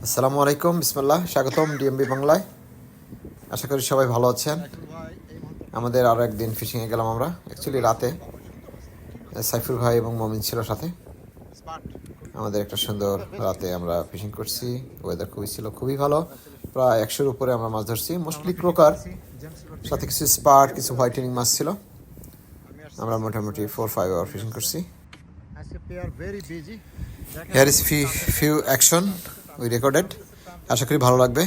আসসালামু আলাইকুম, বিসমিল্লাহ, স্বাগতম ডিএমবি বাংলায়। আশা করি সবাই ভালো আছেন। আমাদের আরও একদিন ফিশিংয়ে গেলাম আমরা। অ্যাকচুয়ালি রাতে সাইফুল ভাই এবং মমিন ছিল সাথে। আমাদের একটা সুন্দর রাতে আমরা ফিশিং করছি। ওয়েদার খুবই ভালো। প্রায় 100-র উপরে আমরা মাছ ধরছি, মোস্টলি ক্রোকার, সাথে কিছু স্পার্ট, কিছু হোয়াইটেনিং মাছ ছিল। আমরা মোটামুটি 4-5 আওয়ার ফিশিং করছি। Here is few action we recorded. আশা করি ভালো লাগবে।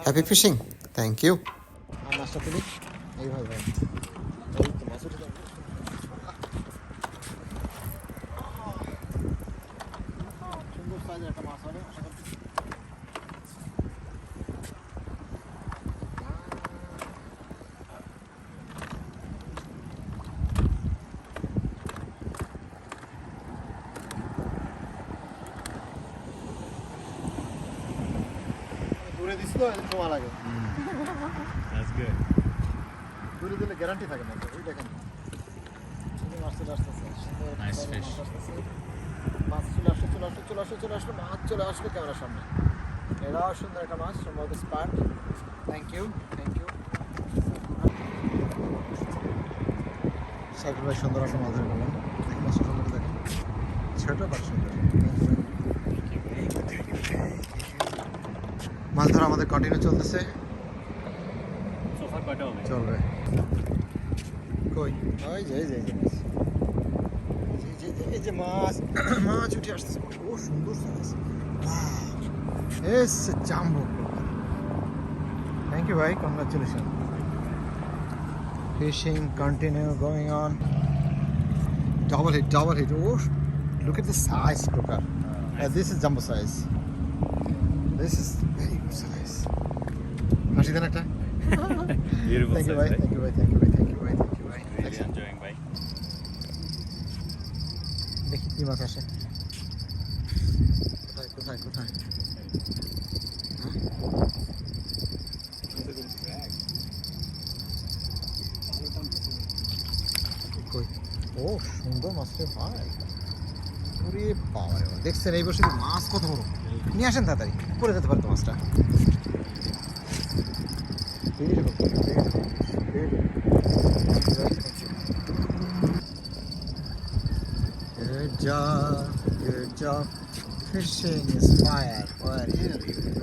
Happy fishing, thank you. দূরে দিছিল তোমার লাগে দূরে দিলে গ্যারান্টি থাকে না। ওই দেখেন মাছ চলে আসতেছে, মাছ চলে আসলো ক্যামেরার সামনে। এরাও সুন্দর একটা মাছ, সম্ভবত স্পার্ট। Thank you. সাইকেল ভাই সুন্দর একটা মাছ ধরে গেলেন। দেখেন মাছটা সুন্দর, দেখেন ছোট বাট সুন্দর। মাছ ধরা আমাদের কন্টিনিউ চলতেছে। চলবে কই ওই যে এই যে মাছ উঠে আসতেছে। ও সুন্দর সাইজ, এস জাম্বো। থ্যাংক ইউ ভাই, congratulation. Fishing continue going on. Double hit. Oh, look at the size, Croker. This is jumbo size. This is very good size. হাসি দেন একটা। Beautiful Thank you, size, bhai. Thank you, bhai. Really enjoying, bhai. দেখি কি মাছ আসে। কোথায় কই? ও সুন্দর মাছ রে ভাই। ওরে বাবা রে বাবা, দেখছেন এই বছর মাছ কত বড়। নিয়ে আসেন তাড়াতাড়ি, পড়ে যেতে পারতো মাছটা। Good job. Fishing is fire.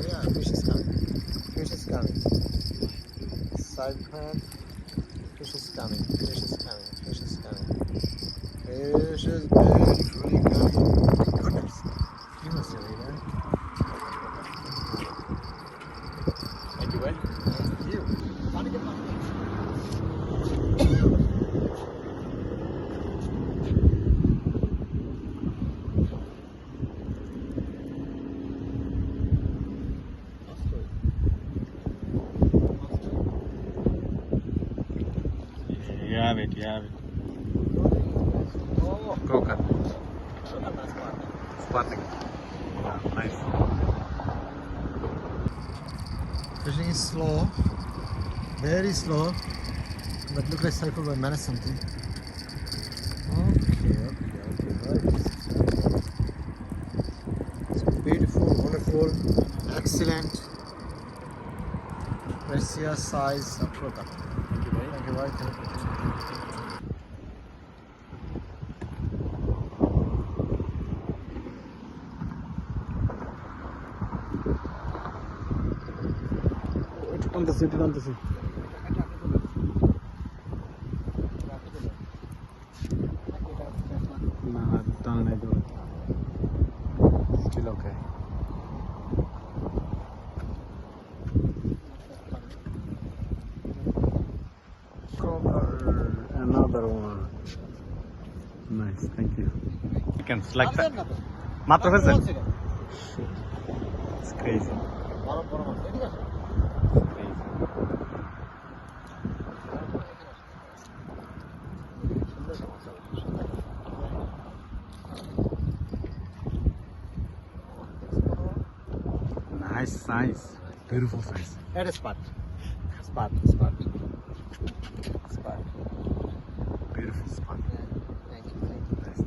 Yeah, fish is coming. Cyclone. Fish is coming. Fish is really coming. My goodness. You must have that. Thank you, bhai. Thank you. You have it. Oh, Croker. that's fun. Spartan. Yeah, nice. Fishing is slow, very slow, but look like Cycle will manage something. Okay. Right. It's beautiful, wonderful, excellent, precious size of croaker. Thank you, bhai. Thank you, bhai. টানতেছি। না, টানা নাই তো। Still okay. Another one. Nice, thank you. You can select that. মাত্র ফেলছেন? It's crazy. Nice size. Beautiful size. That is spot. Beautiful spot. Thank you. Nice.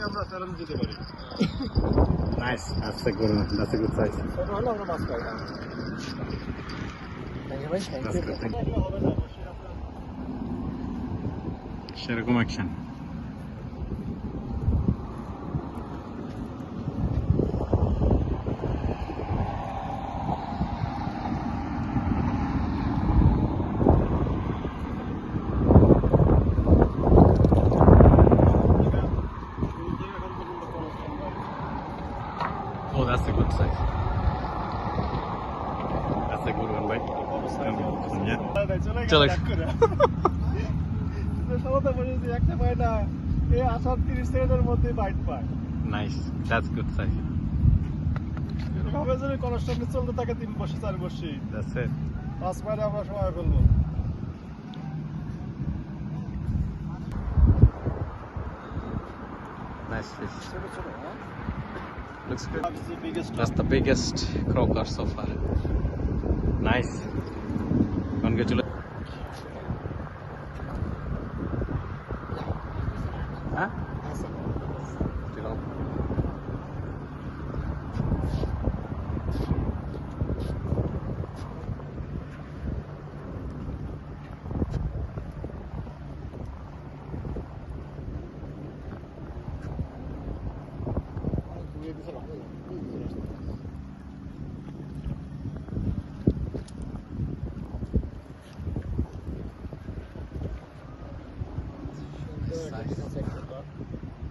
আমরা challenge দিতে পারি। Nice. That's a good one. That's a good size. ছোট হলে আমরা মাছ পাই না। Thank you ভাই, thank That's you. good. Thank you. সেরকম action. Oh, that's a good size. That's a good one, right? Yeah. চলে Nice. That's good size. That's it. Nice fish. Looks good. That's the biggest croaker so far. Nice. Congratulations. Huh? Still on.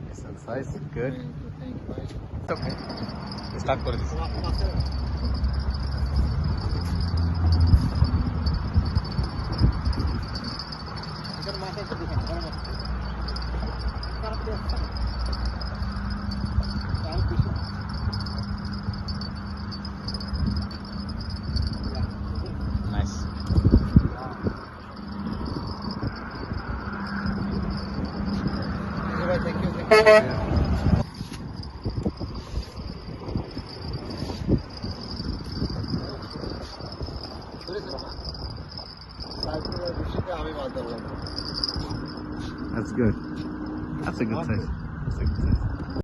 Decent size. Good. It's okay. Start করে দিছি। Nice. Thank you, thank you. আমি মাছ ধরলাম। That's good. That's a good size. That's a good size.